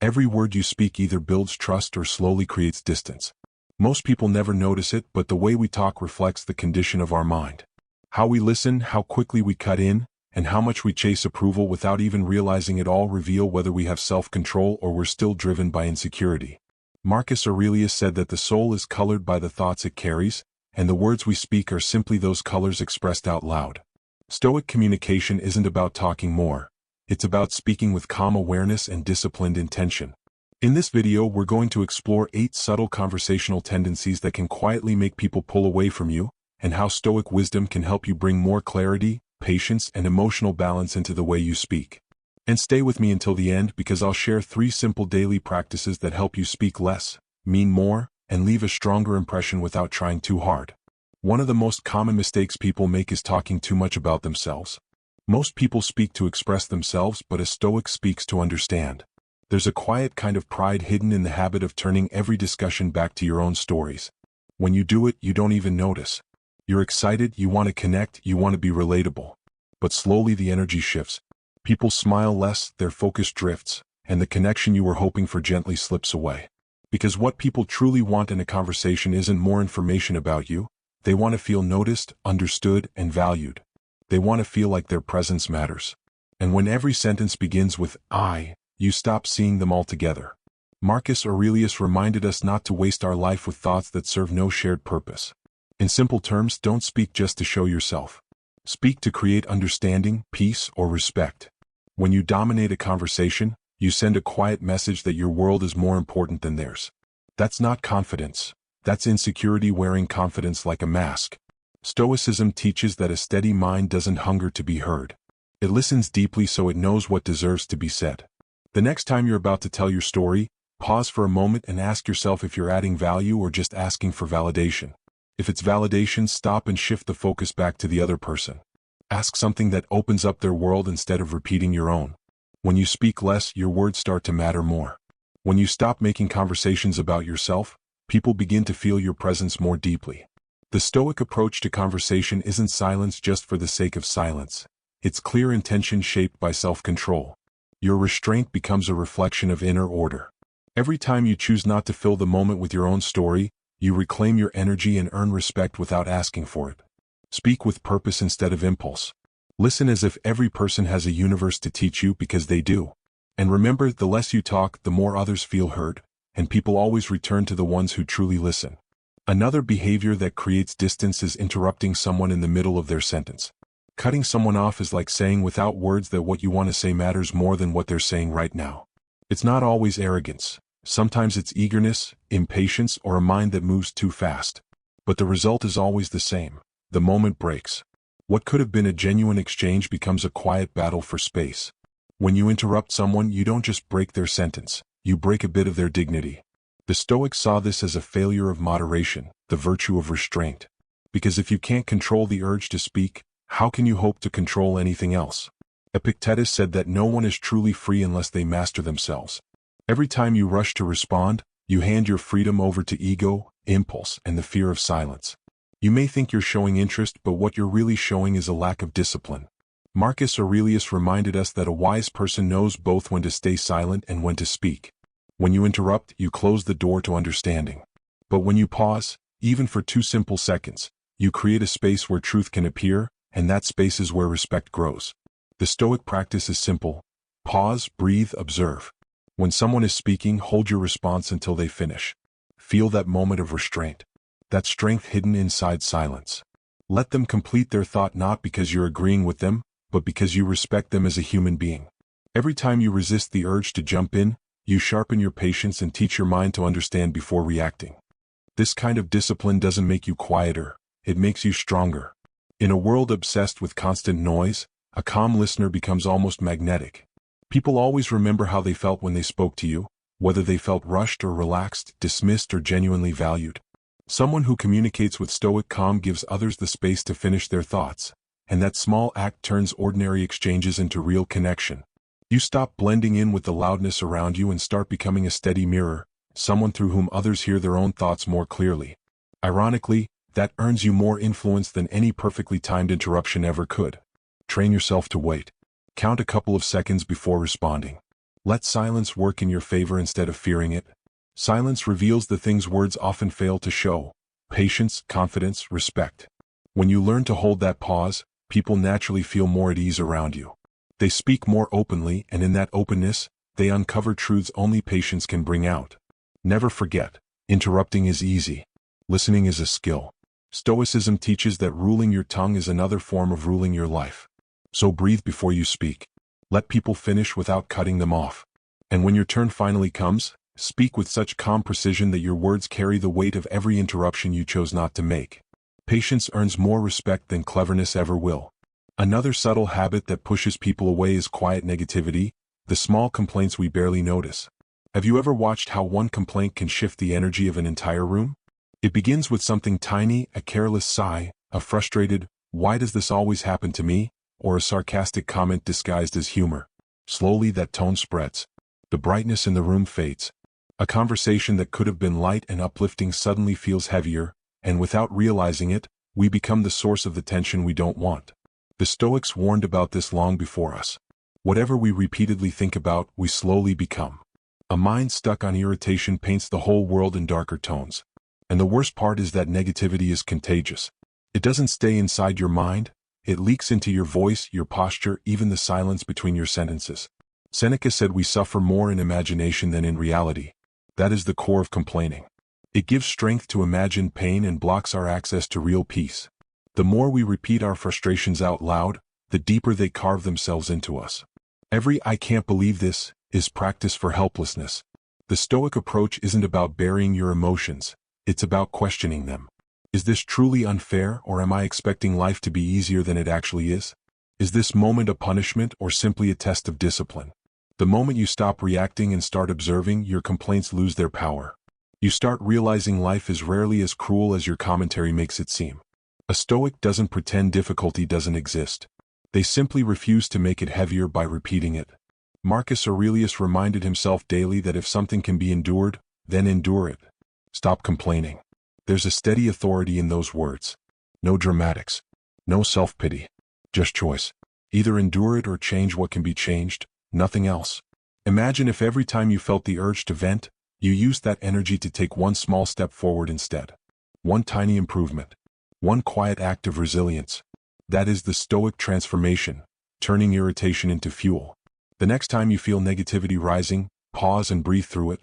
Every word you speak either builds trust or slowly creates distance. Most people never notice it, but the way we talk reflects the condition of our mind. How we listen, how quickly we cut in, and how much we chase approval without even realizing it all reveal whether we have self-control or we're still driven by insecurity. Marcus Aurelius said that the soul is colored by the thoughts it carries, and the words we speak are simply those colors expressed out loud. Stoic communication isn't about talking more. It's about speaking with calm awareness and disciplined intention. In this video, we're going to explore 8 subtle conversational tendencies that can quietly make people pull away from you, and how Stoic wisdom can help you bring more clarity, patience, and emotional balance into the way you speak. And stay with me until the end because I'll share 3 simple daily practices that help you speak less, mean more, and leave a stronger impression without trying too hard. One of the most common mistakes people make is talking too much about themselves. Most people speak to express themselves, but a Stoic speaks to understand. There's a quiet kind of pride hidden in the habit of turning every discussion back to your own stories. When you do it, you don't even notice. You're excited, you want to connect, you want to be relatable. But slowly the energy shifts. People smile less, their focus drifts, and the connection you were hoping for gently slips away. Because what people truly want in a conversation isn't more information about you. They want to feel noticed, understood, and valued. They want to feel like their presence matters. And when every sentence begins with I, you stop seeing them altogether. Marcus Aurelius reminded us not to waste our life with thoughts that serve no shared purpose. In simple terms, don't speak just to show yourself. Speak to create understanding, peace, or respect. When you dominate a conversation, you send a quiet message that your world is more important than theirs. That's not confidence. That's insecurity wearing confidence like a mask. Stoicism teaches that a steady mind doesn't hunger to be heard. It listens deeply so it knows what deserves to be said. The next time you're about to tell your story, pause for a moment and ask yourself if you're adding value or just asking for validation. If it's validation, stop and shift the focus back to the other person. Ask something that opens up their world instead of repeating your own. When you speak less, your words start to matter more. When you stop making conversations about yourself, people begin to feel your presence more deeply. The Stoic approach to conversation isn't silence just for the sake of silence. It's clear intention shaped by self-control. Your restraint becomes a reflection of inner order. Every time you choose not to fill the moment with your own story, you reclaim your energy and earn respect without asking for it. Speak with purpose instead of impulse. Listen as if every person has a universe to teach you because they do. And remember, the less you talk, the more others feel heard, and people always return to the ones who truly listen. Another behavior that creates distance is interrupting someone in the middle of their sentence. Cutting someone off is like saying without words that what you want to say matters more than what they're saying right now. It's not always arrogance. Sometimes it's eagerness, impatience, or a mind that moves too fast. But the result is always the same. The moment breaks. What could have been a genuine exchange becomes a quiet battle for space. When you interrupt someone, you don't just break their sentence. You break a bit of their dignity. The Stoics saw this as a failure of moderation, the virtue of restraint. Because if you can't control the urge to speak, how can you hope to control anything else? Epictetus said that no one is truly free unless they master themselves. Every time you rush to respond, you hand your freedom over to ego, impulse, and the fear of silence. You may think you're showing interest, but what you're really showing is a lack of discipline. Marcus Aurelius reminded us that a wise person knows both when to stay silent and when to speak. When you interrupt, you close the door to understanding. But when you pause, even for 2 simple seconds, you create a space where truth can appear, and that space is where respect grows. The Stoic practice is simple. Pause, breathe, observe. When someone is speaking, hold your response until they finish. Feel that moment of restraint. That strength hidden inside silence. Let them complete their thought not because you're agreeing with them, but because you respect them as a human being. Every time you resist the urge to jump in, you sharpen your patience and teach your mind to understand before reacting. This kind of discipline doesn't make you quieter, it makes you stronger. In a world obsessed with constant noise, a calm listener becomes almost magnetic. People always remember how they felt when they spoke to you, whether they felt rushed or relaxed, dismissed or genuinely valued. Someone who communicates with Stoic calm gives others the space to finish their thoughts, and that small act turns ordinary exchanges into real connection. You stop blending in with the loudness around you and start becoming a steady mirror, someone through whom others hear their own thoughts more clearly. Ironically, that earns you more influence than any perfectly timed interruption ever could. Train yourself to wait. Count a couple of seconds before responding. Let silence work in your favor instead of fearing it. Silence reveals the things words often fail to show: patience, confidence, respect. When you learn to hold that pause, people naturally feel more at ease around you. They speak more openly, and in that openness, they uncover truths only patience can bring out. Never forget, interrupting is easy. Listening is a skill. Stoicism teaches that ruling your tongue is another form of ruling your life. So breathe before you speak. Let people finish without cutting them off. And when your turn finally comes, speak with such calm precision that your words carry the weight of every interruption you chose not to make. Patience earns more respect than cleverness ever will. Another subtle habit that pushes people away is quiet negativity, the small complaints we barely notice. Have you ever watched how one complaint can shift the energy of an entire room? It begins with something tiny, a careless sigh, a frustrated, "Why does this always happen to me?" or a sarcastic comment disguised as humor. Slowly that tone spreads. The brightness in the room fades. A conversation that could have been light and uplifting suddenly feels heavier, and without realizing it, we become the source of the tension we don't want. The Stoics warned about this long before us. Whatever we repeatedly think about, we slowly become. A mind stuck on irritation paints the whole world in darker tones. And the worst part is that negativity is contagious. It doesn't stay inside your mind, it leaks into your voice, your posture, even the silence between your sentences. Seneca said we suffer more in imagination than in reality. That is the core of complaining. It gives strength to imagine pain and blocks our access to real peace. The more we repeat our frustrations out loud, the deeper they carve themselves into us. Every "I can't believe this" is practice for helplessness. The Stoic approach isn't about burying your emotions, it's about questioning them. Is this truly unfair, or am I expecting life to be easier than it actually is? Is this moment a punishment or simply a test of discipline? The moment you stop reacting and start observing, your complaints lose their power. You start realizing life is rarely as cruel as your commentary makes it seem. A Stoic doesn't pretend difficulty doesn't exist. They simply refuse to make it heavier by repeating it. Marcus Aurelius reminded himself daily that if something can be endured, then endure it. Stop complaining. There's a steady authority in those words. No dramatics. No self-pity. Just choice. Either endure it or change what can be changed, nothing else. Imagine if every time you felt the urge to vent, you used that energy to take one small step forward instead. One tiny improvement. One quiet act of resilience. That is the Stoic transformation, turning irritation into fuel. The next time you feel negativity rising, pause and breathe through it.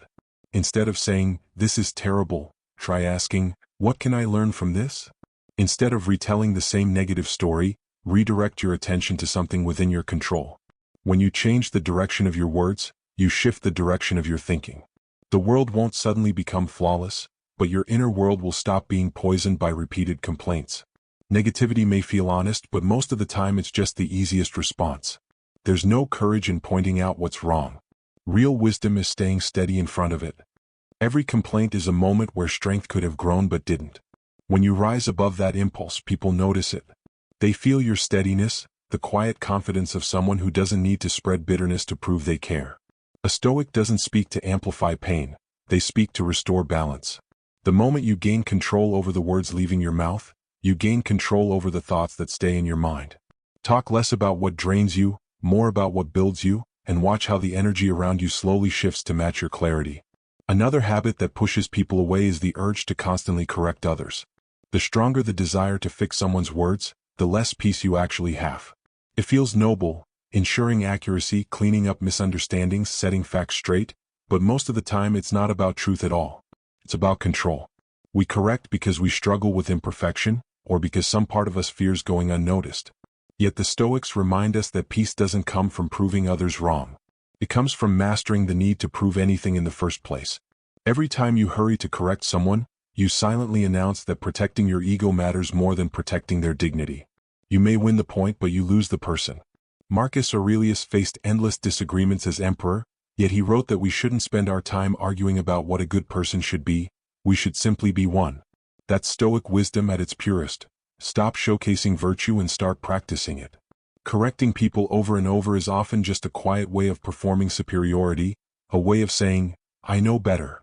Instead of saying, "This is terrible," try asking, "What can I learn from this?" Instead of retelling the same negative story, redirect your attention to something within your control. When you change the direction of your words, you shift the direction of your thinking. The world won't suddenly become flawless, but your inner world will stop being poisoned by repeated complaints. Negativity may feel honest, but most of the time it's just the easiest response. There's no courage in pointing out what's wrong. Real wisdom is staying steady in front of it. Every complaint is a moment where strength could have grown but didn't. When you rise above that impulse, people notice it. They feel your steadiness, the quiet confidence of someone who doesn't need to spread bitterness to prove they care. A Stoic doesn't speak to amplify pain, they speak to restore balance. The moment you gain control over the words leaving your mouth, you gain control over the thoughts that stay in your mind. Talk less about what drains you, more about what builds you, and watch how the energy around you slowly shifts to match your clarity. Another habit that pushes people away is the urge to constantly correct others. The stronger the desire to fix someone's words, the less peace you actually have. It feels noble, ensuring accuracy, cleaning up misunderstandings, setting facts straight, but most of the time it's not about truth at all. It's about control. We correct because we struggle with imperfection, or because some part of us fears going unnoticed. Yet the Stoics remind us that peace doesn't come from proving others wrong. It comes from mastering the need to prove anything in the first place. Every time you hurry to correct someone, you silently announce that protecting your ego matters more than protecting their dignity. You may win the point, but you lose the person. Marcus Aurelius faced endless disagreements as emperor, yet he wrote that we shouldn't spend our time arguing about what a good person should be, we should simply be one. That's Stoic wisdom at its purest. Stop showcasing virtue and start practicing it. Correcting people over and over is often just a quiet way of performing superiority, a way of saying, "I know better."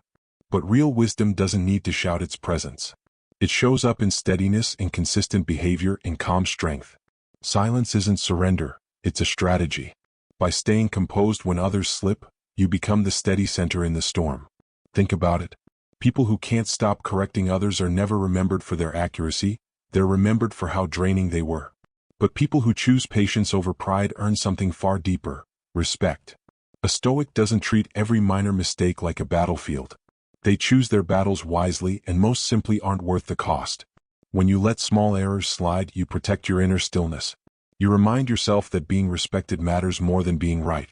But real wisdom doesn't need to shout its presence. It shows up in steadiness, in consistent behavior, in calm strength. Silence isn't surrender, it's a strategy. By staying composed when others slip, You become the steady center in the storm. Think about it. People who can't stop correcting others are never remembered for their accuracy, they're remembered for how draining they were. But people who choose patience over pride earn something far deeper: respect. A Stoic doesn't treat every minor mistake like a battlefield. They choose their battles wisely and most simply aren't worth the cost. When you let small errors slide, you protect your inner stillness. You remind yourself that being respected matters more than being right.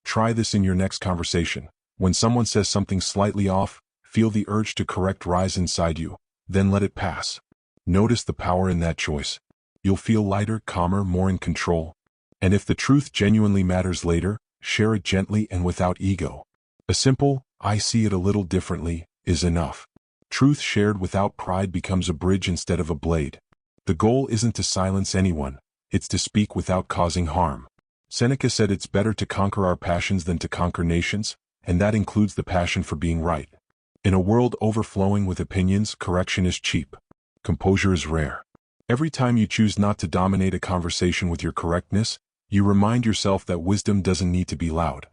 Try this in your next conversation. When someone says something slightly off, feel the urge to correct rise inside you, then let it pass. Notice the power in that choice. You'll feel lighter, calmer, more in control. And if the truth genuinely matters later, share it gently and without ego. A simple, "I see it a little differently," is enough. Truth shared without pride becomes a bridge instead of a blade. The goal isn't to silence anyone, it's to speak without causing harm. Seneca said it's better to conquer our passions than to conquer nations, and that includes the passion for being right. In a world overflowing with opinions, correction is cheap. Composure is rare. Every time you choose not to dominate a conversation with your correctness, you remind yourself that wisdom doesn't need to be loud.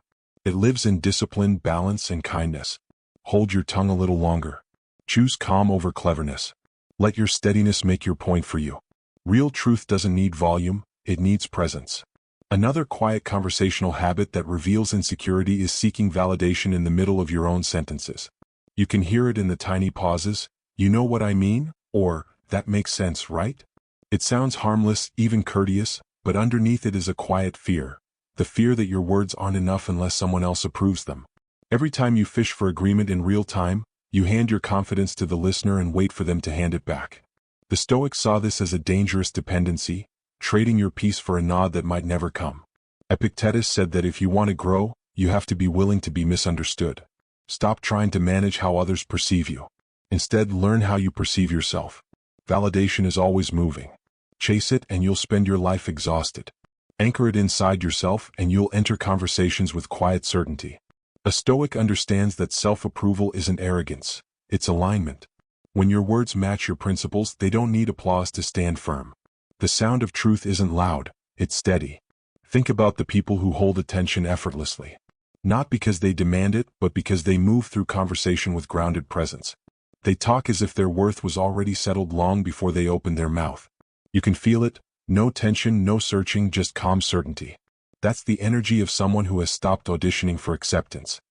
It lives in discipline, balance, and kindness. Hold your tongue a little longer. Choose calm over cleverness. Let your steadiness make your point for you. Real truth doesn't need volume, it needs presence. Another quiet conversational habit that reveals insecurity is seeking validation in the middle of your own sentences. You can hear it in the tiny pauses: "You know what I mean?" or "That makes sense, right?" It sounds harmless, even courteous, but underneath it is a quiet fear. The fear that your words aren't enough unless someone else approves them. Every time you fish for agreement in real time, you hand your confidence to the listener and wait for them to hand it back. The Stoics saw this as a dangerous dependency, trading your peace for a nod that might never come. Epictetus said that if you want to grow, you have to be willing to be misunderstood. Stop trying to manage how others perceive you. Instead, learn how you perceive yourself. Validation is always moving. Chase it and you'll spend your life exhausted. Anchor it inside yourself and you'll enter conversations with quiet certainty. A Stoic understands that self-approval isn't arrogance, it's alignment. When your words match your principles, they don't need applause to stand firm. The sound of truth isn't loud, it's steady. Think about the people who hold attention effortlessly. Not because they demand it, but because they move through conversation with grounded presence. They talk as if their worth was already settled long before they opened their mouth. You can feel it: no tension, no searching, just calm certainty. That's the energy of someone who has stopped auditioning for acceptance.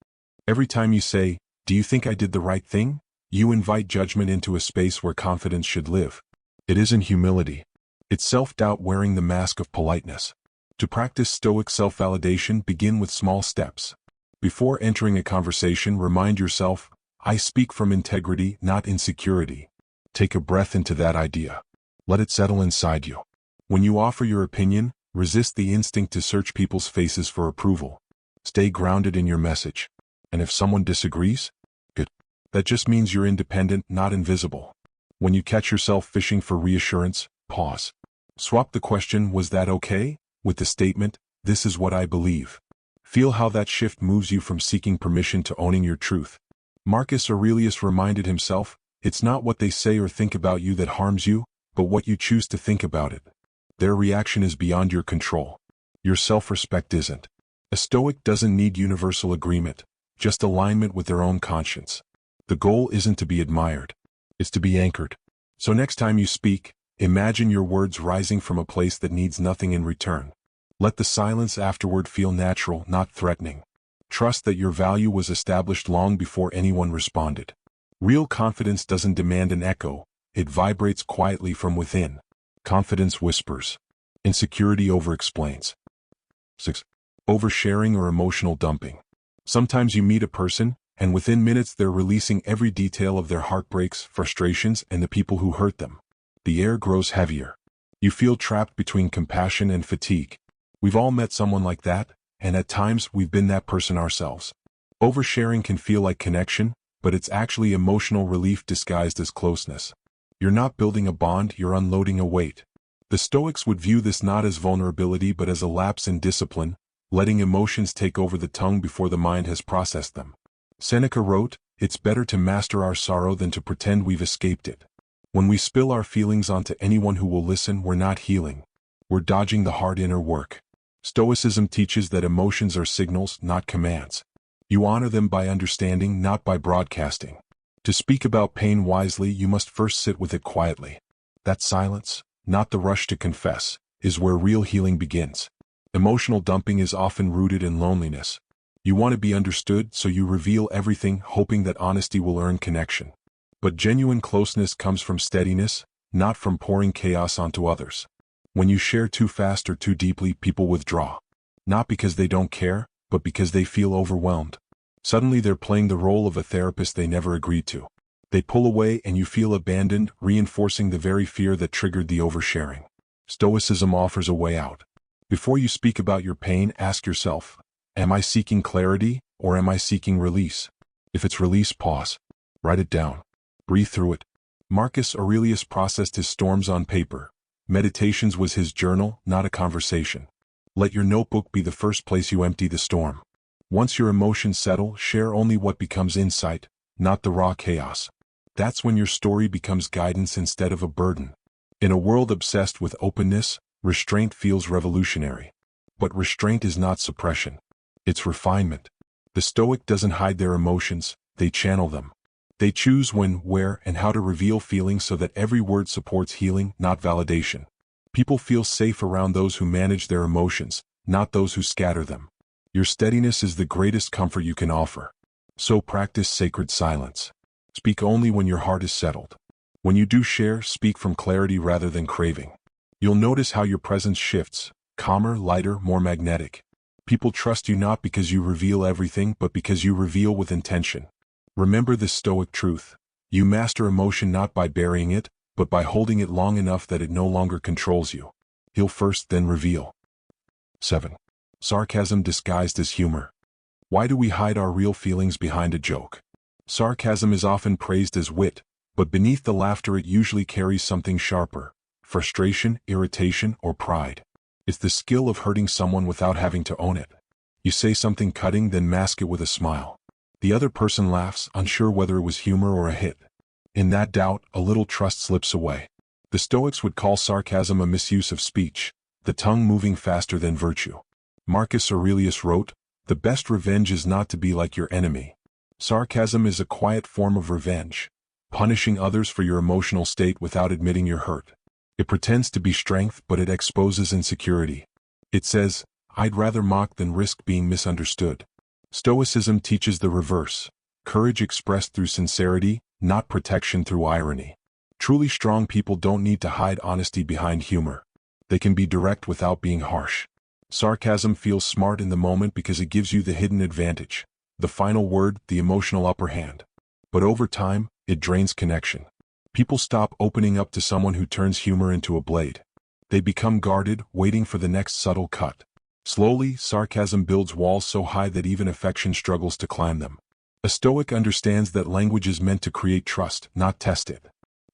Every time you say, "Do you think I did the right thing?" you invite judgment into a space where confidence should live. It isn't humility. It's self-doubt wearing the mask of politeness. To practice Stoic self-validation, begin with small steps. Before entering a conversation, remind yourself, "I speak from integrity, not insecurity." Take a breath into that idea. Let it settle inside you. When you offer your opinion, resist the instinct to search people's faces for approval. Stay grounded in your message. And if someone disagrees, good. That just means you're independent, not invisible. When you catch yourself fishing for reassurance, pause. Swap the question, "Was that okay?" with the statement, "This is what I believe." Feel how that shift moves you from seeking permission to owning your truth. Marcus Aurelius reminded himself, "It's not what they say or think about you that harms you, but what you choose to think about it." Their reaction is beyond your control. Your self-respect isn't. A Stoic doesn't need universal agreement, just alignment with their own conscience. The goal isn't to be admired, it's to be anchored. So next time you speak, imagine your words rising from a place that needs nothing in return. Let the silence afterward feel natural, not threatening. Trust that your value was established long before anyone responded. Real confidence doesn't demand an echo, it vibrates quietly from within. Confidence whispers. Insecurity over-explains. 6. Oversharing or emotional dumping. Sometimes you meet a person, and within minutes they're releasing every detail of their heartbreaks, frustrations, and the people who hurt them. The air grows heavier. You feel trapped between compassion and fatigue. We've all met someone like that, and at times we've been that person ourselves. Oversharing can feel like connection, but it's actually emotional relief disguised as closeness. You're not building a bond, you're unloading a weight. The Stoics would view this not as vulnerability but as a lapse in discipline, letting emotions take over the tongue before the mind has processed them. Seneca wrote, "It's better to master our sorrow than to pretend we've escaped it." When we spill our feelings onto anyone who will listen, we're not healing. We're dodging the hard inner work. Stoicism teaches that emotions are signals, not commands. You honor them by understanding, not by broadcasting. To speak about pain wisely, you must first sit with it quietly. That silence, not the rush to confess, is where real healing begins. Emotional dumping is often rooted in loneliness. You want to be understood, so you reveal everything, hoping that honesty will earn connection. But genuine closeness comes from steadiness, not from pouring chaos onto others. When you share too fast or too deeply, people withdraw. Not because they don't care, but because they feel overwhelmed. Suddenly they're playing the role of a therapist they never agreed to. They pull away and you feel abandoned, reinforcing the very fear that triggered the oversharing. Stoicism offers a way out. Before you speak about your pain, ask yourself, am I seeking clarity, or am I seeking release? If it's release, pause. Write it down. Breathe through it. Marcus Aurelius processed his storms on paper. Meditations was his journal, not a conversation. Let your notebook be the first place you empty the storm. Once your emotions settle, share only what becomes insight, not the raw chaos. That's when your story becomes guidance instead of a burden. In a world obsessed with openness, restraint feels revolutionary. But restraint is not suppression. It's refinement. The Stoic doesn't hide their emotions, they channel them. They choose when, where, and how to reveal feelings so that every word supports healing, not validation. People feel safe around those who manage their emotions, not those who scatter them. Your steadiness is the greatest comfort you can offer. So practice sacred silence. Speak only when your heart is settled. When you do share, speak from clarity rather than craving. You'll notice how your presence shifts, calmer, lighter, more magnetic. People trust you not because you reveal everything, but because you reveal with intention. Remember this Stoic truth. You master emotion not by burying it, but by holding it long enough that it no longer controls you. Heal first, then reveal. 7. Sarcasm disguised as humor. Why do we hide our real feelings behind a joke? Sarcasm is often praised as wit, but beneath the laughter it usually carries something sharper: frustration, irritation, or pride. It's the skill of hurting someone without having to own it. You say something cutting, then mask it with a smile. The other person laughs, unsure whether it was humor or a hit. In that doubt, a little trust slips away. The Stoics would call sarcasm a misuse of speech, the tongue moving faster than virtue. Marcus Aurelius wrote, "The best revenge is not to be like your enemy." Sarcasm is a quiet form of revenge, punishing others for your emotional state without admitting you're hurt. It pretends to be strength, but it exposes insecurity. It says, "I'd rather mock than risk being misunderstood." Stoicism teaches the reverse: courage expressed through sincerity, not protection through irony. Truly strong people don't need to hide honesty behind humor. They can be direct without being harsh. Sarcasm feels smart in the moment because it gives you the hidden advantage, the final word, the emotional upper hand. But over time, it drains connection. People stop opening up to someone who turns humor into a blade. They become guarded, waiting for the next subtle cut. Slowly, sarcasm builds walls so high that even affection struggles to climb them. A Stoic understands that language is meant to create trust, not test it.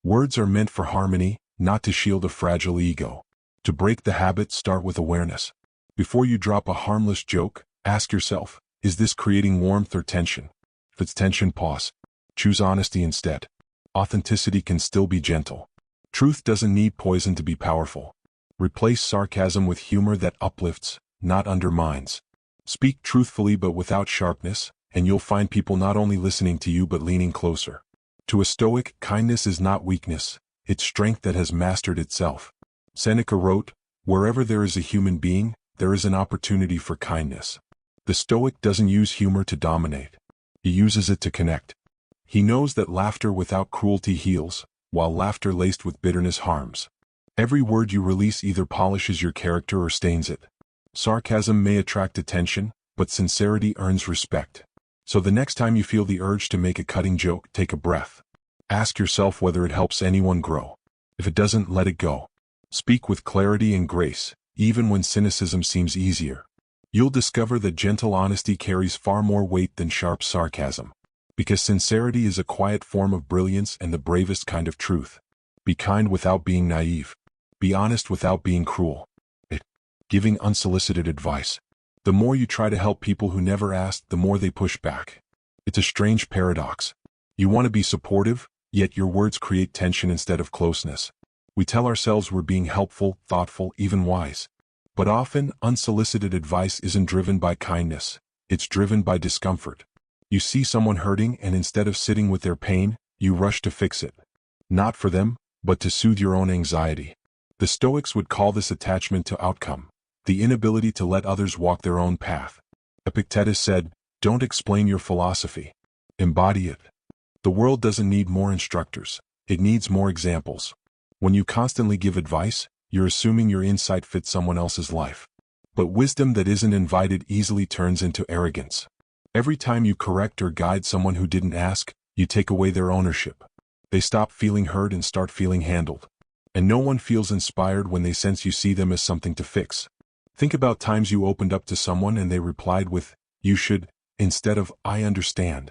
Words are meant for harmony, not to shield a fragile ego. To break the habit, start with awareness. Before you drop a harmless joke, ask yourself, is this creating warmth or tension? If it's tension, pause. Choose honesty instead. Authenticity can still be gentle. Truth doesn't need poison to be powerful. Replace sarcasm with humor that uplifts, not undermines. Speak truthfully but without sharpness, and you'll find people not only listening to you but leaning closer. To a Stoic, kindness is not weakness, it's strength that has mastered itself. Seneca wrote, "Wherever there is a human being, there is an opportunity for kindness." The Stoic doesn't use humor to dominate. He uses it to connect. He knows that laughter without cruelty heals, while laughter laced with bitterness harms. Every word you release either polishes your character or stains it. Sarcasm may attract attention, but sincerity earns respect. So the next time you feel the urge to make a cutting joke, take a breath. Ask yourself whether it helps anyone grow. If it doesn't, let it go. Speak with clarity and grace, even when cynicism seems easier. You'll discover that gentle honesty carries far more weight than sharp sarcasm. Because sincerity is a quiet form of brilliance and the bravest kind of truth. Be kind without being naive. Be honest without being cruel. Giving unsolicited advice. The more you try to help people who never asked, the more they push back. It's a strange paradox. You want to be supportive, yet your words create tension instead of closeness. We tell ourselves we're being helpful, thoughtful, even wise. But often, unsolicited advice isn't driven by kindness. It's driven by discomfort. You see someone hurting, and instead of sitting with their pain, you rush to fix it. Not for them, but to soothe your own anxiety. The Stoics would call this attachment to outcome, the inability to let others walk their own path. Epictetus said, "Don't explain your philosophy. Embody it." The world doesn't need more instructors. It needs more examples. When you constantly give advice, you're assuming your insight fits someone else's life. But wisdom that isn't invited easily turns into arrogance. Every time you correct or guide someone who didn't ask, you take away their ownership. They stop feeling heard and start feeling handled. And no one feels inspired when they sense you see them as something to fix. Think about times you opened up to someone and they replied with, "You should," instead of, "I understand."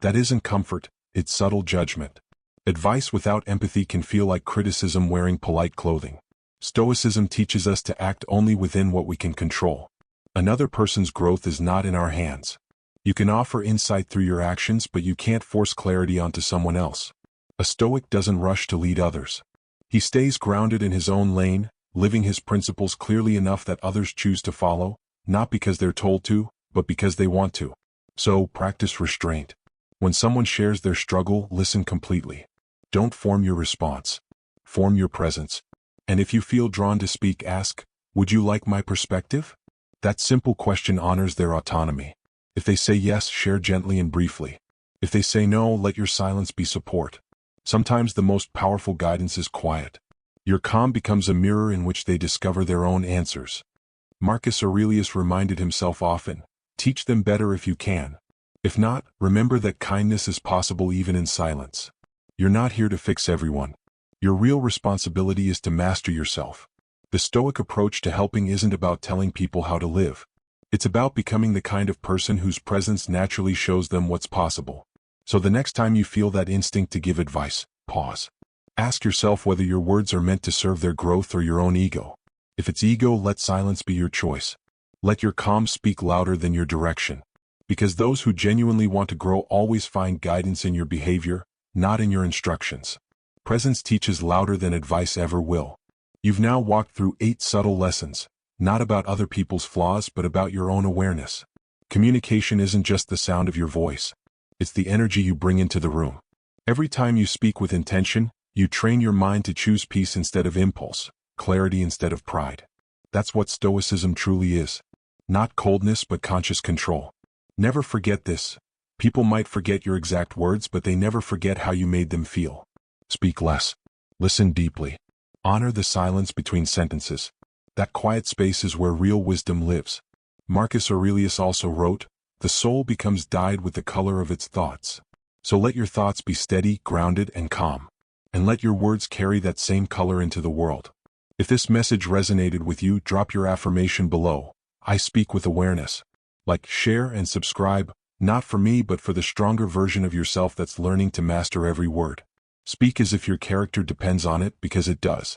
That isn't comfort, it's subtle judgment. Advice without empathy can feel like criticism wearing polite clothing. Stoicism teaches us to act only within what we can control. Another person's growth is not in our hands. You can offer insight through your actions, but you can't force clarity onto someone else. A Stoic doesn't rush to lead others. He stays grounded in his own lane, living his principles clearly enough that others choose to follow, not because they're told to, but because they want to. So, practice restraint. When someone shares their struggle, listen completely. Don't form your response. Form your presence. And if you feel drawn to speak, ask, "Would you like my perspective?" That simple question honors their autonomy. If they say yes, share gently and briefly. If they say no, let your silence be support. Sometimes the most powerful guidance is quiet. Your calm becomes a mirror in which they discover their own answers. Marcus Aurelius reminded himself often, "Teach them better if you can. If not, remember that kindness is possible even in silence." You're not here to fix everyone. Your real responsibility is to master yourself. The Stoic approach to helping isn't about telling people how to live. It's about becoming the kind of person whose presence naturally shows them what's possible. So the next time you feel that instinct to give advice, pause. Ask yourself whether your words are meant to serve their growth or your own ego. If it's ego, let silence be your choice. Let your calm speak louder than your direction. Because those who genuinely want to grow always find guidance in your behavior, not in your instructions. Presence teaches louder than advice ever will. You've now walked through 8 subtle lessons, not about other people's flaws but about your own awareness. Communication isn't just the sound of your voice. It's the energy you bring into the room. Every time you speak with intention, you train your mind to choose peace instead of impulse, clarity instead of pride. That's what Stoicism truly is. Not coldness but conscious control. Never forget this. People might forget your exact words, but they never forget how you made them feel. Speak less. Listen deeply. Honor the silence between sentences. That quiet space is where real wisdom lives. Marcus Aurelius also wrote, "The soul becomes dyed with the color of its thoughts." So let your thoughts be steady, grounded, and calm. And let your words carry that same color into the world. If this message resonated with you, drop your affirmation below. I speak with awareness. Like, share, and subscribe, not for me but for the stronger version of yourself that's learning to master every word. Speak as if your character depends on it, because it does.